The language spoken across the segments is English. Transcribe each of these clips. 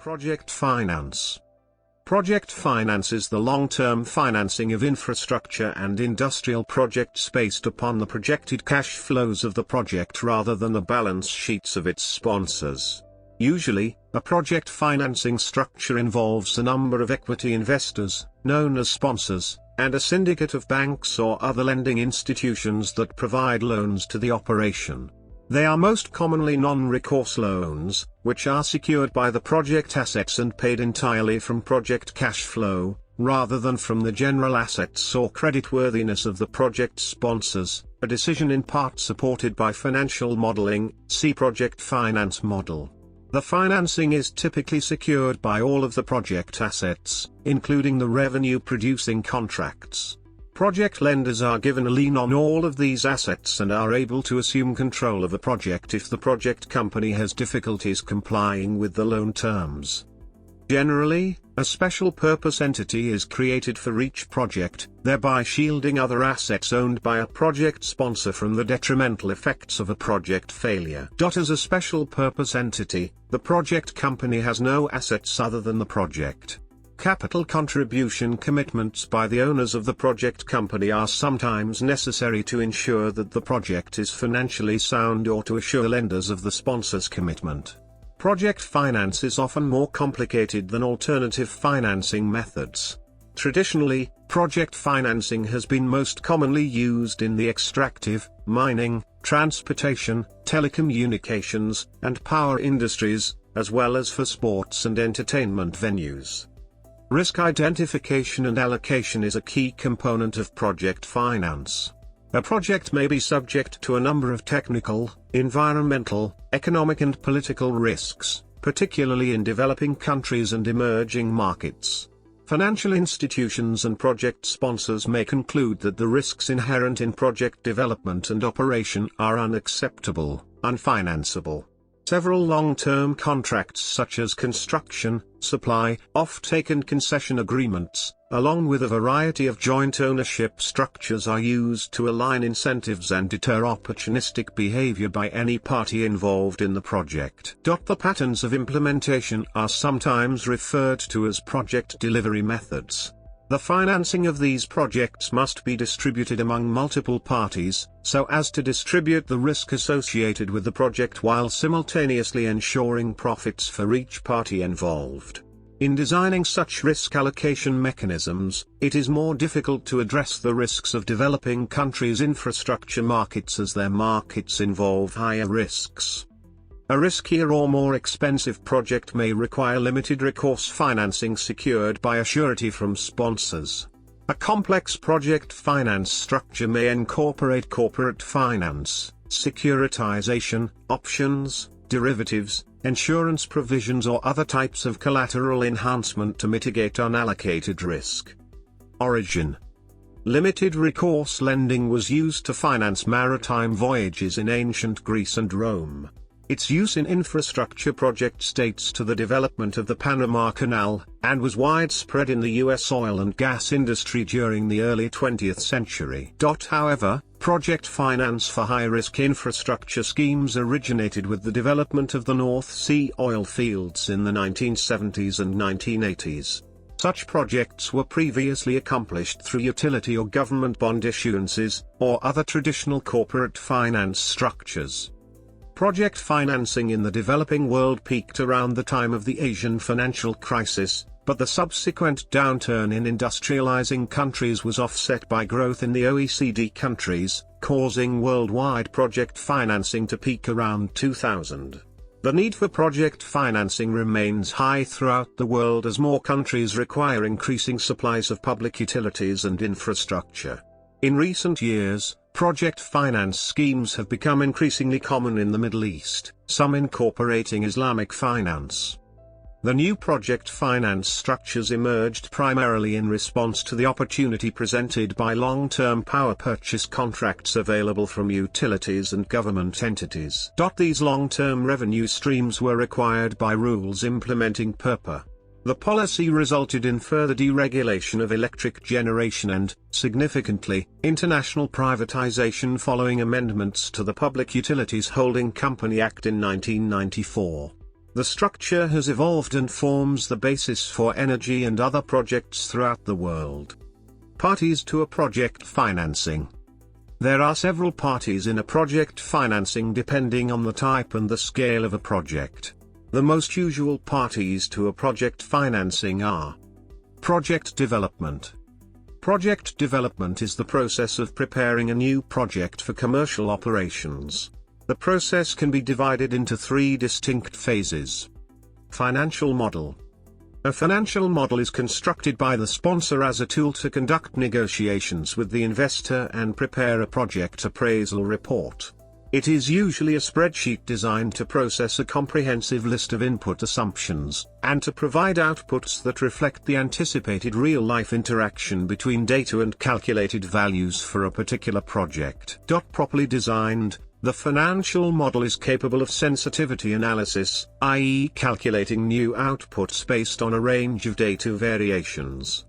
Project finance. Project finance is the long-term financing of infrastructure and industrial projects based upon the projected cash flows of the project rather than the balance sheets of its sponsors. Usually, a project financing structure involves a number of equity investors, known as sponsors, and a syndicate of banks or other lending institutions that provide loans to the operation. They are most commonly non-recourse loans, which are secured by the project assets and paid entirely from project cash flow, rather than from the general assets or creditworthiness of the project sponsors, a decision in part supported by financial modeling, see project finance model. The financing is typically secured by all of the project assets, including the revenue-producing contracts. Project lenders are given a lien on all of these assets and are able to assume control of a project if the project company has difficulties complying with the loan terms. Generally, a special purpose entity is created for each project, thereby shielding other assets owned by a project sponsor from the detrimental effects of a project failure. As a special purpose entity, the project company has no assets other than the project. Capital contribution commitments by the owners of the project company are sometimes necessary to ensure that the project is financially sound or to assure lenders of the sponsor's commitment. Project finance is often more complicated than alternative financing methods. Traditionally, project financing has been most commonly used in the extractive, mining, transportation, telecommunications, and power industries, as well as for sports and entertainment venues. Risk identification and allocation is a key component of project finance. A project may be subject to a number of technical, environmental, economic and political risks, particularly in developing countries and emerging markets. Financial institutions and project sponsors may conclude that the risks inherent in project development and operation are unacceptable, unfinanceable. Several long-term contracts such as construction, supply, offtake and concession agreements, along with a variety of joint ownership structures are used to align incentives and deter opportunistic behavior by any party involved in the project. The patterns of implementation are sometimes referred to as project delivery methods. The financing of these projects must be distributed among multiple parties, so as to distribute the risk associated with the project while simultaneously ensuring profits for each party involved. In designing such risk allocation mechanisms, it is more difficult to address the risks of developing countries' infrastructure markets as their markets involve higher risks. A riskier or more expensive project may require limited recourse financing secured by a surety from sponsors. A complex project finance structure may incorporate corporate finance, securitization, options, derivatives, insurance provisions or other types of collateral enhancement to mitigate unallocated risk. Origin. Limited recourse lending was used to finance maritime voyages in ancient Greece and Rome. Its use in infrastructure projects dates to the development of the Panama Canal, and was widespread in the U.S. oil and gas industry during the early 20th century. However, project finance for high-risk infrastructure schemes originated with the development of the North Sea oil fields in the 1970s and 1980s. Such projects were previously accomplished through utility or government bond issuances, or other traditional corporate finance structures. Project financing in the developing world peaked around the time of the Asian financial crisis, but the subsequent downturn in industrializing countries was offset by growth in the OECD countries, causing worldwide project financing to peak around 2000. The need for project financing remains high throughout the world as more countries require increasing supplies of public utilities and infrastructure. In recent years, project finance schemes have become increasingly common in the Middle East, some incorporating Islamic finance. The new project finance structures emerged primarily in response to the opportunity presented by long-term power purchase contracts available from utilities and government entities. These long-term revenue streams were required by rules implementing PURPA. The policy resulted in further deregulation of electric generation and, significantly, international privatization following amendments to the Public Utilities Holding Company Act in 1994. The structure has evolved and forms the basis for energy and other projects throughout the world. Parties to a project financing. There are several parties in a project financing depending on the type and the scale of a project. The most usual parties to a project financing are: project development. Project development is the process of preparing a new project for commercial operations. The process can be divided into three distinct phases. Financial model. A financial model is constructed by the sponsor as a tool to conduct negotiations with the investor and prepare a project appraisal report. It is usually a spreadsheet designed to process a comprehensive list of input assumptions, and to provide outputs that reflect the anticipated real-life interaction between data and calculated values for a particular project. Properly designed, the financial model is capable of sensitivity analysis, i.e. calculating new outputs based on a range of data variations.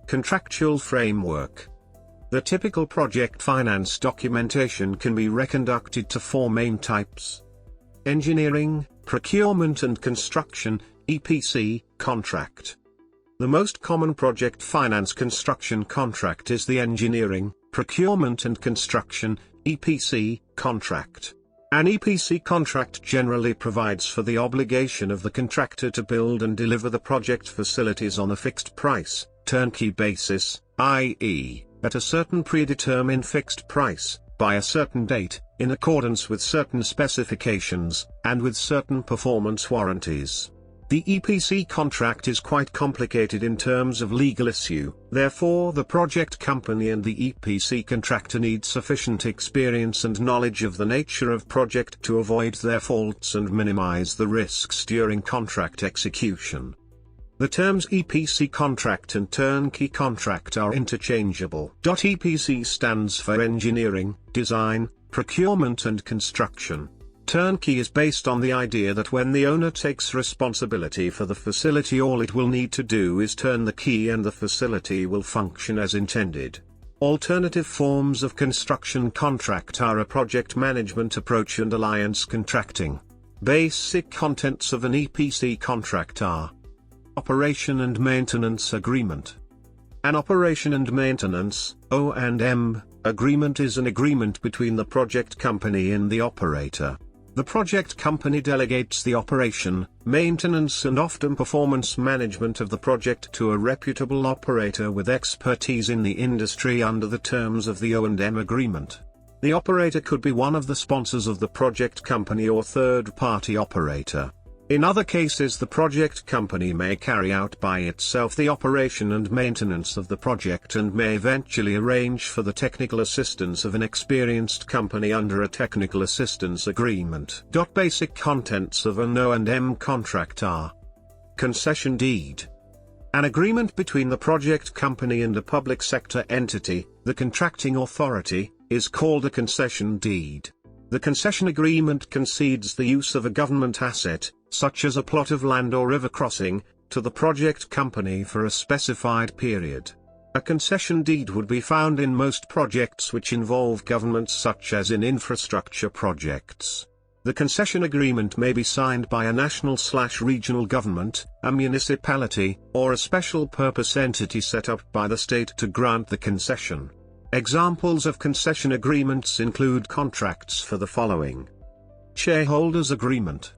Contractual framework. The typical project finance documentation can be reconducted to four main types: engineering, procurement and construction, EPC, contract. The most common project finance construction contract is the engineering, procurement and construction, EPC, contract. An EPC contract generally provides for the obligation of the contractor to build and deliver the project facilities on a fixed price, turnkey basis, i.e., at a certain predetermined fixed price, by a certain date, in accordance with certain specifications, and with certain performance warranties. The EPC contract is quite complicated in terms of legal issue, therefore the project company and the EPC contractor need sufficient experience and knowledge of the nature of project to avoid their faults and minimize the risks during contract execution. The terms EPC contract and turnkey contract are interchangeable. EPC stands for engineering, design, procurement and construction. Turnkey is based on the idea that when the owner takes responsibility for the facility, all it will need to do is turn the key and the facility will function as intended. Alternative forms of construction contract are a project management approach and alliance contracting. Basic contents of an EPC contract are: Operation and Maintenance Agreement. An Operation and Maintenance (O&M) agreement is an agreement between the project company and the operator. The project company delegates the operation, maintenance and often performance management of the project to a reputable operator with expertise in the industry under the terms of the O&M agreement. The operator could be one of the sponsors of the project company or third-party operator. In other cases, the project company may carry out by itself the operation and maintenance of the project and may eventually arrange for the technical assistance of an experienced company under a technical assistance agreement. Basic contents of an O&M contract are: Concession Deed. An agreement between the project company and a public sector entity, the contracting authority, is called a concession deed. The concession agreement concedes the use of a government asset, such as a plot of land or river crossing, to the project company for a specified period. A concession deed would be found in most projects which involve governments, such as in infrastructure projects. The concession agreement may be signed by a national/regional government, a municipality, or a special purpose entity set up by the state to grant the concession. Examples of concession agreements include contracts for the following: Shareholders Agreement.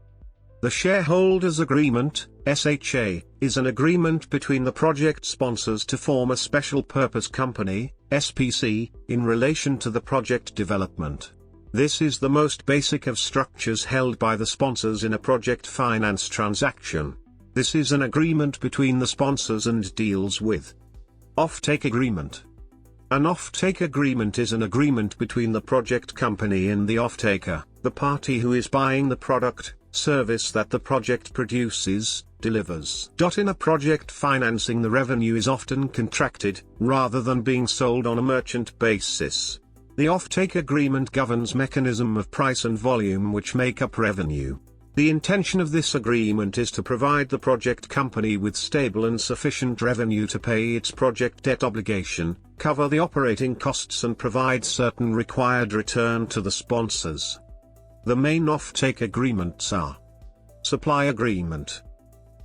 The Shareholders Agreement, SHA, is an agreement between the project sponsors to form a special purpose company, SPC, in relation to the project development. This is the most basic of structures held by the sponsors in a project finance transaction. This is an agreement between the sponsors and deals with Offtake Agreement. An offtake agreement is an agreement between the project company and the offtaker, the party who is buying the product, service that the project produces, delivers. In a project financing, the revenue is often contracted, rather than being sold on a merchant basis. The offtake agreement governs mechanism of price and volume which make up revenue. The intention of this agreement is to provide the project company with stable and sufficient revenue to pay its project debt obligation, cover the operating costs and provide certain required return to the sponsors. The main offtake agreements are Supply agreement.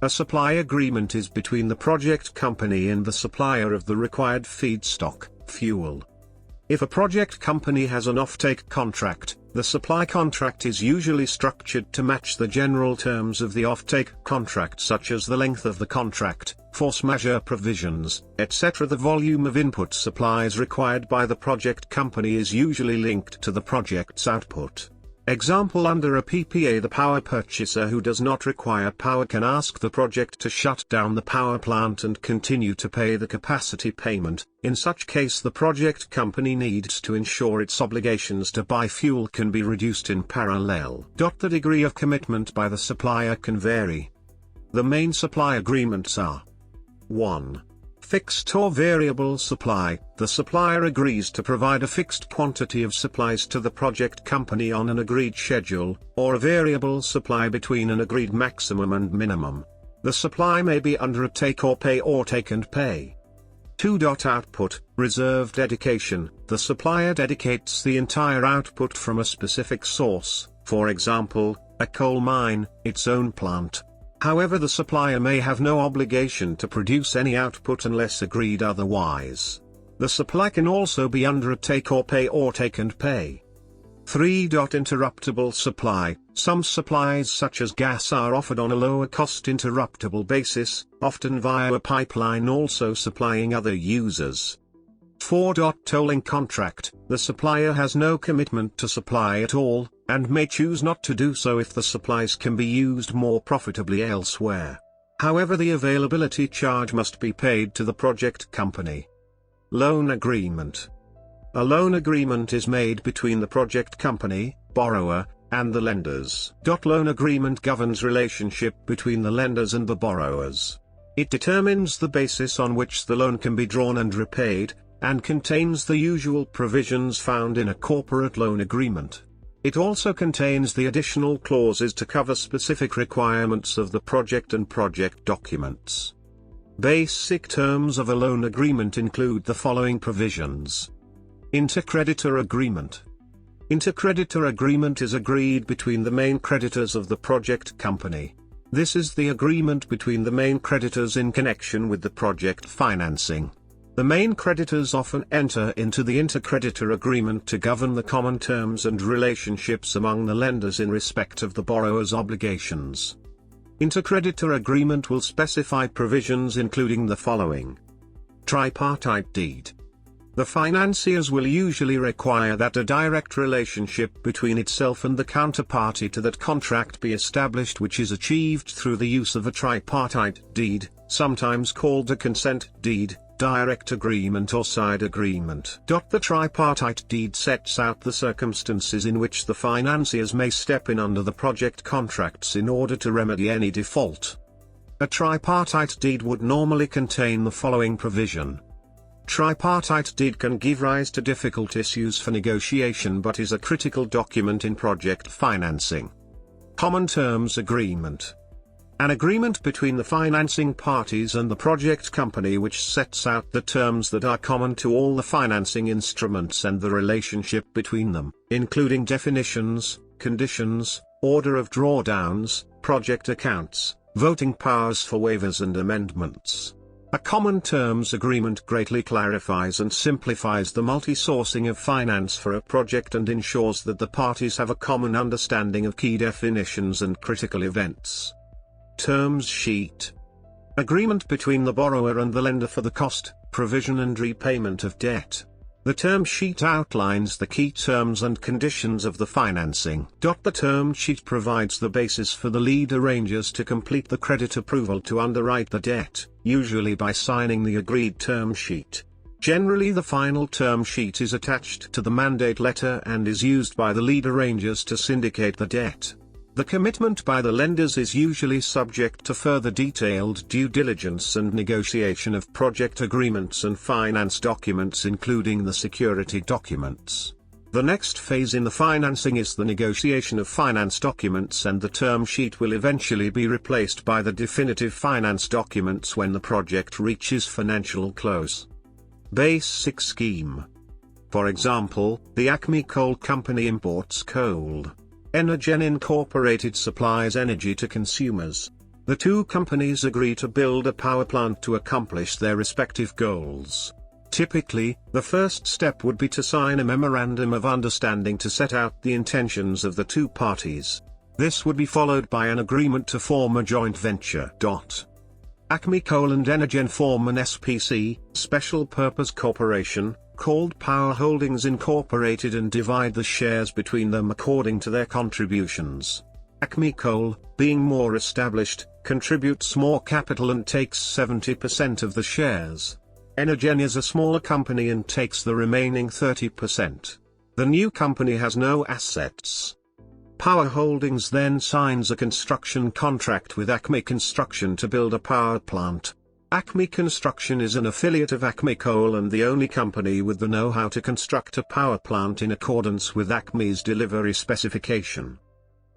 A supply agreement is between the project company and the supplier of the required feedstock, fuel. If a project company has an offtake contract, the supply contract is usually structured to match the general terms of the offtake contract, such as the length of the contract, force majeure provisions, etc. The volume of input supplies required by the project company is usually linked to the project's output. Example: under a PPA, the power purchaser who does not require power can ask the project to shut down the power plant and continue to pay the capacity payment. In such case, the project company needs to ensure its obligations to buy fuel can be reduced in parallel. The degree of commitment by the supplier can vary. The main supply agreements are: 1. Fixed or variable supply. The supplier agrees to provide a fixed quantity of supplies to the project company on an agreed schedule, or a variable supply between an agreed maximum and minimum. The supply may be under a take or pay or take and pay. 2. Output, reserve dedication. The supplier dedicates the entire output from a specific source, for example, a coal mine, its own plant. However, the supplier may have no obligation to produce any output unless agreed otherwise. The supply can also be under a take or take and pay. 3. Interruptable supply. Some supplies such as gas are offered on a lower cost interruptible basis, often via a pipeline, also supplying other users. 4. Tolling contract. The supplier has no commitment to supply at all, and may choose not to do so if the supplies can be used more profitably elsewhere. However, the availability charge must be paid to the project company. Loan agreement. A loan agreement is made between the project company, borrower, and the lenders. Loan agreement governs relationship between the lenders and the borrowers. It determines the basis on which the loan can be drawn and repaid, and contains the usual provisions found in a corporate loan agreement. It also contains the additional clauses to cover specific requirements of the project and project documents. Basic terms of a loan agreement include the following provisions. Inter-Creditor Agreement. Inter-Creditor Agreement is agreed between the main creditors of the project company. This is the agreement between the main creditors in connection with the project financing. The main creditors often enter into the Inter-Creditor Agreement to govern the common terms and relationships among the lenders in respect of the borrower's obligations. Inter-Creditor Agreement will specify provisions including the following. Tripartite Deed. The financiers will usually require that a direct relationship between itself and the counterparty to that contract be established, which is achieved through the use of a tripartite deed, sometimes called a consent deed, direct agreement or side agreement. The tripartite deed sets out the circumstances in which the financiers may step in under the project contracts in order to remedy any default. A tripartite deed would normally contain the following provision. Tripartite deed can give rise to difficult issues for negotiation but is a critical document in project financing. Common Terms Agreement. An agreement between the financing parties and the project company which sets out the terms that are common to all the financing instruments and the relationship between them, including definitions, conditions, order of drawdowns, project accounts, voting powers for waivers and amendments. A common terms agreement greatly clarifies and simplifies the multi-sourcing of finance for a project and ensures that the parties have a common understanding of key definitions and critical events. Terms sheet. Agreement between the borrower and the lender for the cost, provision and repayment of debt. The term sheet outlines the key terms and conditions of the financing. The term sheet provides the basis for the lead arrangers to complete the credit approval to underwrite the debt, usually by signing the agreed term sheet. Generally, the final term sheet is attached to the mandate letter and is used by the lead arrangers to syndicate the debt. The commitment by the lenders is usually subject to further detailed due diligence and negotiation of project agreements and finance documents, including the security documents. The next phase in the financing is the negotiation of finance documents, and the term sheet will eventually be replaced by the definitive finance documents when the project reaches financial close. Basic scheme. For example, the Acme Coal Company imports coal. Energen Incorporated supplies energy to consumers. The two companies agree to build a power plant to accomplish their respective goals. Typically, the first step would be to sign a memorandum of understanding to set out the intentions of the two parties. This would be followed by an agreement to form a joint venture. Acme Coal and Energen form an SPC, Special Purpose Corporation, called Power Holdings Incorporated, and divide the shares between them according to their contributions. Acme Coal, being more established, contributes more capital and takes 70% of the shares. Energen is a smaller company and takes the remaining 30%. The new company has no assets. Power Holdings then signs a construction contract with Acme Construction to build a power plant. Acme Construction is an affiliate of Acme Coal and the only company with the know-how to construct a power plant in accordance with Acme's delivery specification.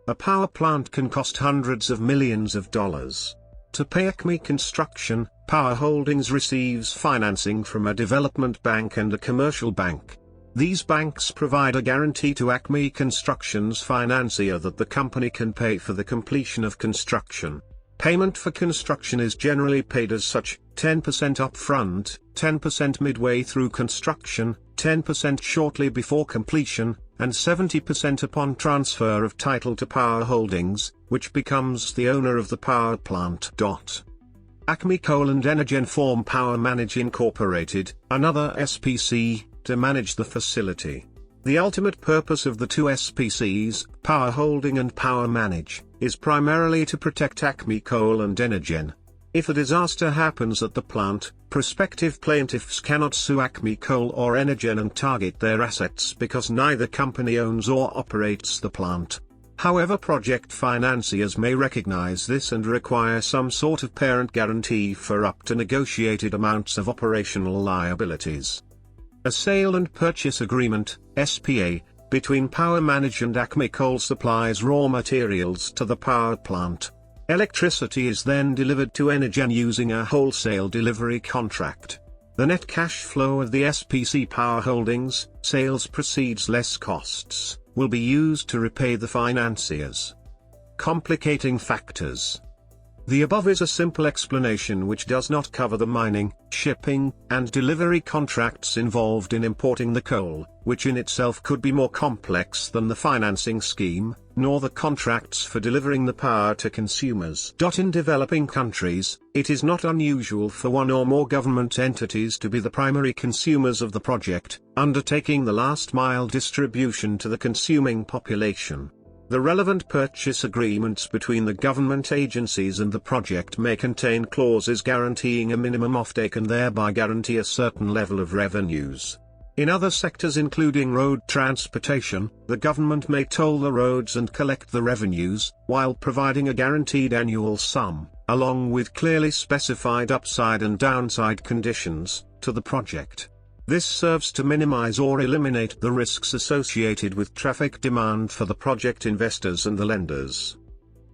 A power plant can cost hundreds of millions of dollars. To pay Acme Construction, Power Holdings receives financing from a development bank and a commercial bank. These banks provide a guarantee to Acme Construction's financier that the company can pay for the completion of construction. Payment for construction is generally paid as such: 10% upfront, 10% midway through construction, 10% shortly before completion, and 70% upon transfer of title to Power Holdings, which becomes the owner of the power plant. Acme Coal and Energen form Power Manage Incorporated, another SPC, to manage the facility. The ultimate purpose of the two SPCs, Power Holding and Power Manage, is primarily to protect Acme Coal and Energen. If a disaster happens at the plant, prospective plaintiffs cannot sue Acme Coal or Energen and target their assets because neither company owns or operates the plant. However, project financiers may recognize this and require some sort of parent guarantee for up to negotiated amounts of operational liabilities. A sale and purchase agreement, SPA, between Power Manage and Acme Coal supplies raw materials to the power plant. Electricity is then delivered to Energen using a wholesale delivery contract. The net cash flow of the SPC Power Holdings, sales proceeds less costs, will be used to repay the financiers. Complicating factors. The above is a simple explanation which does not cover the mining, shipping, and delivery contracts involved in importing the coal, which in itself could be more complex than the financing scheme, nor the contracts for delivering the power to consumers. In developing countries, it is not unusual for one or more government entities to be the primary consumers of the project, undertaking the last-mile distribution to the consuming population. The relevant purchase agreements between the government agencies and the project may contain clauses guaranteeing a minimum offtake and thereby guarantee a certain level of revenues. In other sectors including road transportation, the government may toll the roads and collect the revenues, while providing a guaranteed annual sum, along with clearly specified upside and downside conditions, to the project. This serves to minimize or eliminate the risks associated with traffic demand for the project investors and the lenders.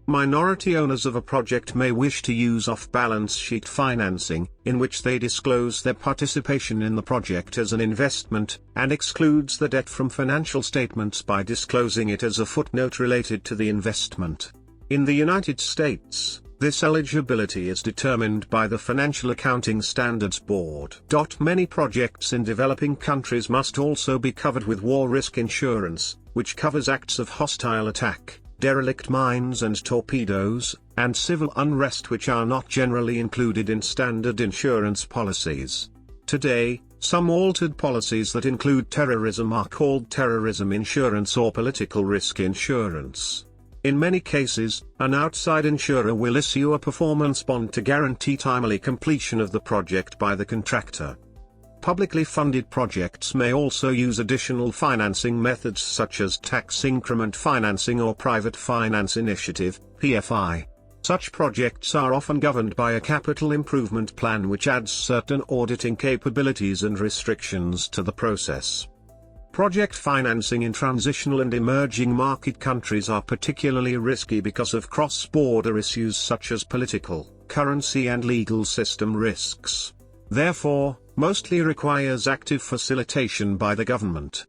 Minority owners of a project may wish to use off-balance sheet financing, in which they disclose their participation in the project as an investment, and excludes the debt from financial statements by disclosing it as a footnote related to the investment. In the United States, this eligibility is determined by the Financial Accounting Standards Board. Many projects in developing countries must also be covered with war risk insurance, which covers acts of hostile attack, derelict mines and torpedoes, and civil unrest, which are not generally included in standard insurance policies. Today, some altered policies that include terrorism are called terrorism insurance or political risk insurance. In many cases, an outside insurer will issue a performance bond to guarantee timely completion of the project by the contractor. Publicly funded projects may also use additional financing methods such as tax increment financing or private finance initiative, PFI. Such projects are often governed by a capital improvement plan which adds certain auditing capabilities and restrictions to the process. Project financing in transitional and emerging market countries are particularly risky because of cross-border issues such as political, currency and legal system risks. Therefore, mostly requires active facilitation by the government.